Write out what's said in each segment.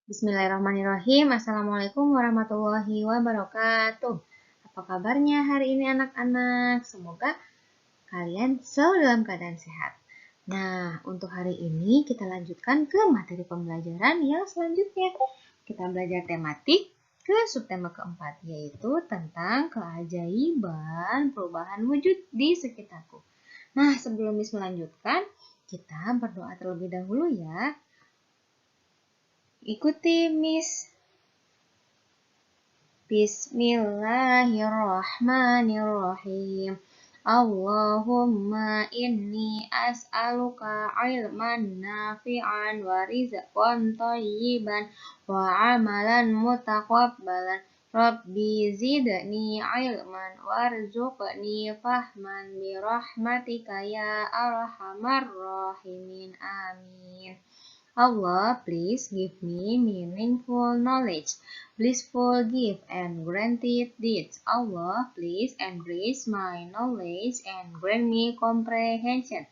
Bismillahirrahmanirrahim. Assalamualaikum warahmatullahi wabarakatuh. Apa kabarnya hari ini anak-anak? Semoga kalian selalu dalam keadaan sehat. Nah, untuk hari ini kita lanjutkan ke materi pembelajaran yang selanjutnya. Kita belajar tematik ke subtema keempat, yaitu tentang keajaiban perubahan wujud di sekitarku. Nah, sebelum melanjutkan, kita berdoa terlebih dahulu ya. Ikuti Miss. Bismillahirrahmanirrahim. Allahumma inni as'aluka ilman nafi'an wa rizqan thayyiban wa amalan mutaqabbalan. Rabbi zidni ilman warzuqni fahman birahmatika ya arhamar rahimin. Amin. Allah, please give me meaningful knowledge, blissful gift, and granted deeds. Allah, please increase my knowledge and grant me comprehension.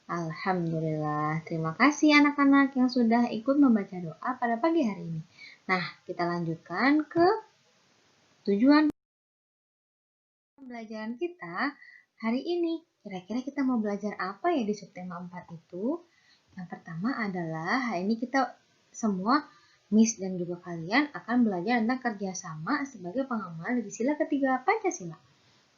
Alhamdulillah. Terima kasih anak-anak yang sudah ikut membaca doa pada pagi hari ini. Nah, kita lanjutkan ke tujuan pembelajaran kita hari ini. Kira-kira kita mau belajar apa ya di subtema 4 itu? Yang pertama adalah hari ini kita semua, Miss dan juga kalian akan belajar tentang kerjasama sebagai pengamal dari sila ketiga Pancasila.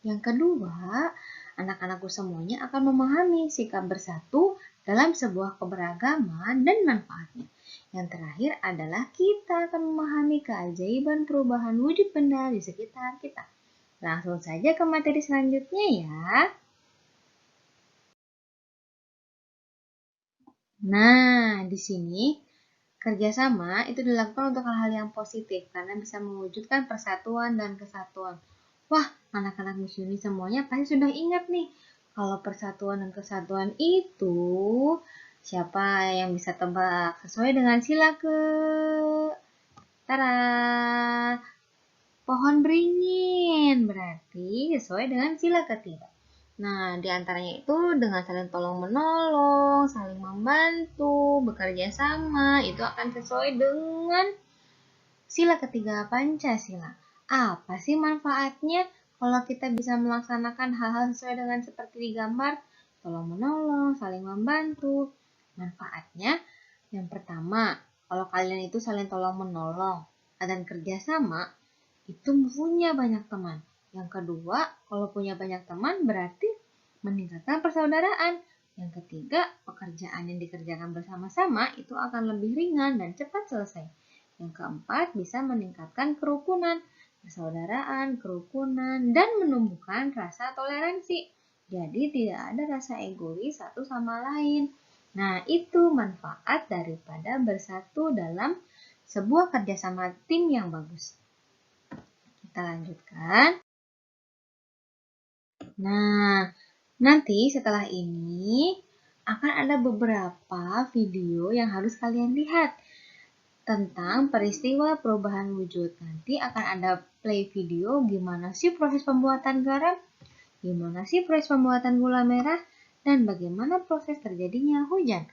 Yang kedua, anak-anakku semuanya akan memahami sikap bersatu dalam sebuah keberagaman dan manfaatnya. Yang terakhir adalah kita akan memahami keajaiban perubahan wujud benda di sekitar kita. Langsung saja ke materi selanjutnya ya. Nah, di sini kerjasama itu dilakukan untuk hal-hal yang positif karena bisa mewujudkan persatuan dan kesatuan. Wah, anak-anak Misyuni semuanya pasti sudah ingat nih, kalau persatuan dan kesatuan itu siapa yang bisa tebak? Sesuai dengan sila ke pohon beringin, berarti sesuai dengan sila ketiga. Nah, diantaranya itu dengan saling tolong-menolong, saling membantu, bekerja sama, itu akan sesuai dengan sila ketiga Pancasila. Apa sih manfaatnya kalau kita bisa melaksanakan hal-hal sesuai dengan seperti digambar? Tolong-menolong, saling membantu. Manfaatnya, yang pertama, kalau kalian itu saling tolong-menolong dan kerjasama, itu punya banyak teman. Yang kedua, kalau punya banyak teman berarti meningkatkan persaudaraan. Yang ketiga, pekerjaan yang dikerjakan bersama-sama itu akan lebih ringan dan cepat selesai. Yang keempat, bisa meningkatkan kerukunan, persaudaraan, kerukunan, dan menumbuhkan rasa toleransi. Jadi tidak ada rasa egois satu sama lain. Nah, itu manfaat daripada bersatu dalam sebuah kerjasama tim yang bagus. Kita lanjutkan. Nah, nanti setelah ini akan ada beberapa video yang harus kalian lihat tentang peristiwa perubahan wujud. Nanti akan ada play video gimana sih proses pembuatan garam, gimana sih proses pembuatan gula merah, dan bagaimana proses terjadinya hujan.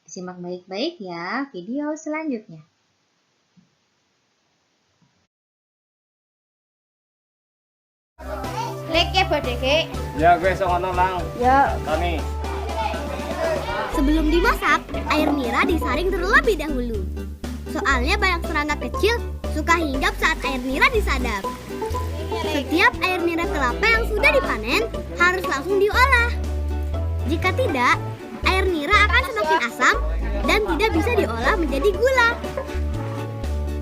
Simak baik-baik ya video selanjutnya. Lek ya Badege. Ya gue songono lang. Ya. Tani. Sebelum dimasak, air nira disaring terlebih dahulu. Soalnya banyak serangga kecil suka hinggap saat air nira disadap. Setiap air nira kelapa yang sudah dipanen harus langsung diolah. Jika tidak, air nira akan semakin asam dan tidak bisa diolah menjadi gula.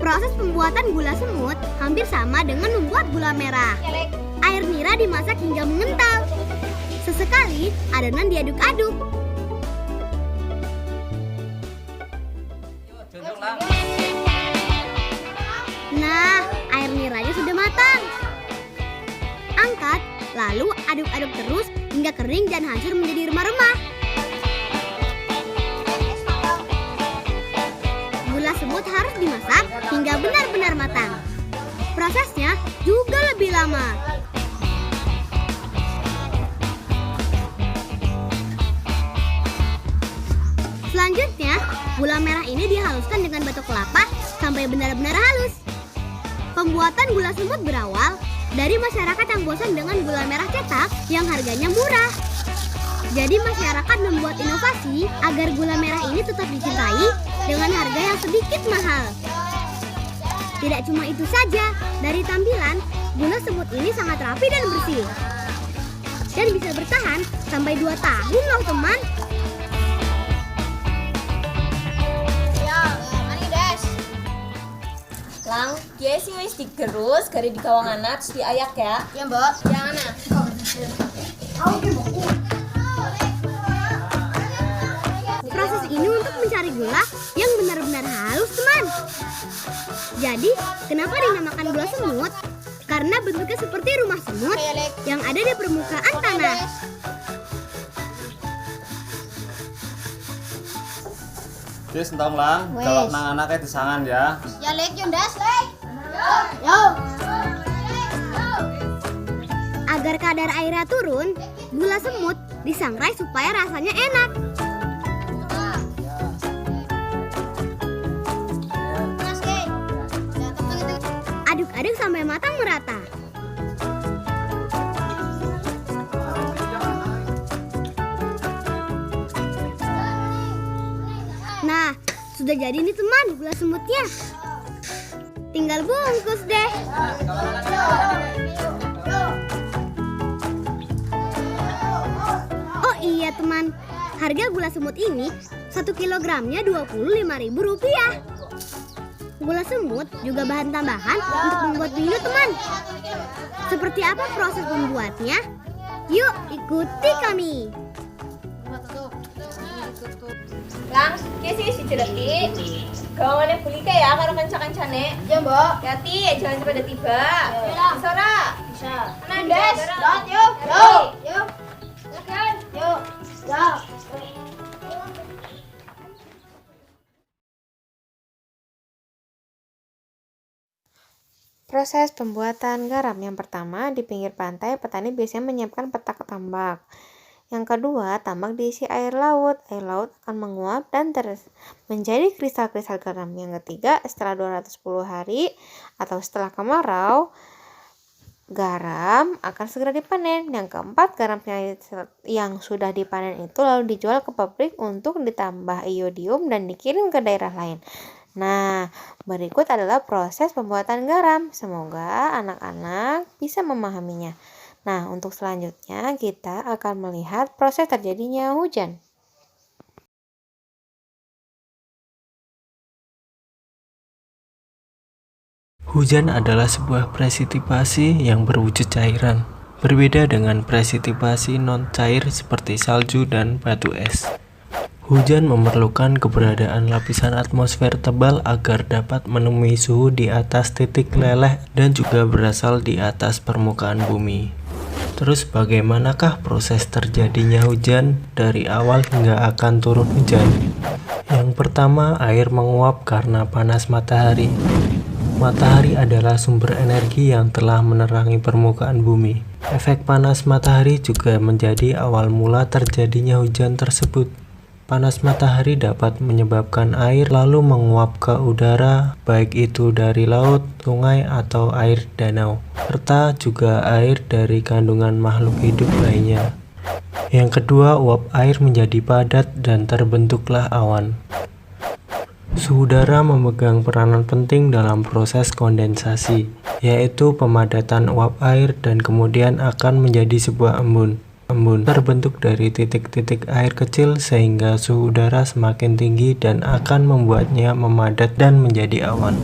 Proses pembuatan gula semut hampir sama dengan membuat gula merah. Air nira dimasak hingga mengental. Sesekali adonan diaduk-aduk. Nah, air niranya sudah matang. Angkat, lalu aduk-aduk terus hingga kering dan hancur menjadi remah-remah. Gula semut harus dimasak hingga benar-benar matang. Prosesnya juga lebih lama. Selanjutnya, gula merah ini dihaluskan dengan batok kelapa sampai benar-benar halus. Pembuatan gula semut berawal dari masyarakat yang bosan dengan gula merah cetak yang harganya murah. Jadi masyarakat membuat inovasi agar gula merah ini tetap dicintai dengan harga yang sedikit mahal. Tidak cuma itu saja, dari tampilan, gula semut ini sangat rapi dan bersih. Dan bisa bertahan sampai 2 tahun loh teman. Lang, dia sih wis digerus, gari di kawangan terus diayak ya. Ya mbak, jangan ya. Proses ini untuk mencari gula yang benar-benar halus teman. Jadi, kenapa dinamakan gula semut? Karena bentuknya seperti rumah semut yang ada di permukaan tanah. Wis entong Lang, jawab nang anaknya disangan ya. Ya lek yo ndas lek. Yo. Agar kadar airnya turun, gula semut disangrai supaya rasanya enak. Aduk-aduk sampai matang merata. Nah, sudah jadi nih teman gula semutnya. Tinggal bungkus deh. Oh iya teman, harga gula semut ini 1 kilogramnya Rp25.000. Gula semut juga bahan tambahan untuk membuat vino teman. Seperti apa proses membuatnya? Yuk ikuti kami. Lang, dia sih si cereti. Gawangannya bulika ya karo kanca-kancane. Ya mbak. Hati, jangan cepet tiba. Bisa ora? Bisa. Tenang, Des, Des. yuk. Yuk. Silakan. Yuk. Ya. Proses pembuatan garam yang pertama, di pinggir pantai petani biasanya menyiapkan petak tambak. Yang kedua, tambak diisi air laut. Air laut akan menguap dan menjadi kristal-kristal garam. Yang ketiga, setelah 210 hari atau setelah kemarau, garam akan segera dipanen. Yang keempat, garam yang sudah dipanen itu lalu dijual ke pabrik untuk ditambah iodium dan dikirim ke daerah lain. Nah, berikut adalah proses pembuatan garam. Semoga anak-anak bisa memahaminya. Nah, untuk selanjutnya kita akan melihat proses terjadinya hujan. Hujan adalah sebuah presipitasi yang berwujud cairan, berbeda dengan presipitasi non-cair seperti salju dan batu es. Hujan memerlukan keberadaan lapisan atmosfer tebal agar dapat menemui suhu di atas titik leleh dan juga berasal di atas permukaan bumi. Terus bagaimanakah proses terjadinya hujan dari awal hingga akan turun hujan? Yang pertama, air menguap karena panas matahari. Matahari adalah sumber energi yang telah menerangi permukaan bumi. Efek panas matahari juga menjadi awal mula terjadinya hujan tersebut. Panas matahari dapat menyebabkan air lalu menguap ke udara, baik itu dari laut, sungai, atau air danau, serta juga air dari kandungan makhluk hidup lainnya. Yang kedua, uap air menjadi padat dan terbentuklah awan. Suhu udara memegang peranan penting dalam proses kondensasi, yaitu pemadatan uap air dan kemudian akan menjadi sebuah embun. Embun terbentuk dari titik-titik air kecil sehingga suhu udara semakin tinggi dan akan membuatnya memadat dan menjadi awan.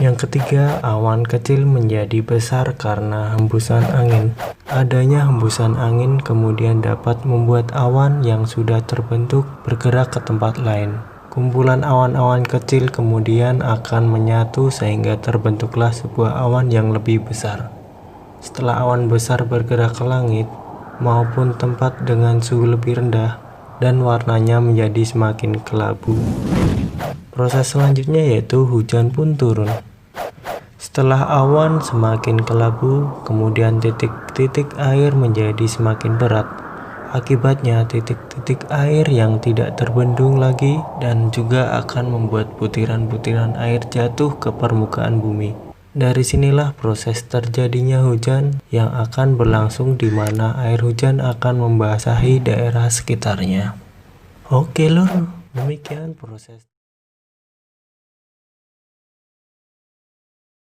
Yang ketiga, awan kecil menjadi besar karena hembusan angin. Adanya hembusan angin kemudian dapat membuat awan yang sudah terbentuk bergerak ke tempat lain. Kumpulan awan-awan kecil kemudian akan menyatu sehingga terbentuklah sebuah awan yang lebih besar. Setelah awan besar bergerak ke langit, maupun tempat dengan suhu lebih rendah dan warnanya menjadi semakin kelabu. Proses selanjutnya yaitu hujan pun turun. Setelah awan semakin kelabu, kemudian titik-titik air menjadi semakin berat. Akibatnya titik-titik air yang tidak terbendung lagi dan juga akan membuat butiran-butiran air jatuh ke permukaan bumi. Dari sinilah proses terjadinya hujan yang akan berlangsung di mana air hujan akan membasahi daerah sekitarnya. Oke lur, demikian proses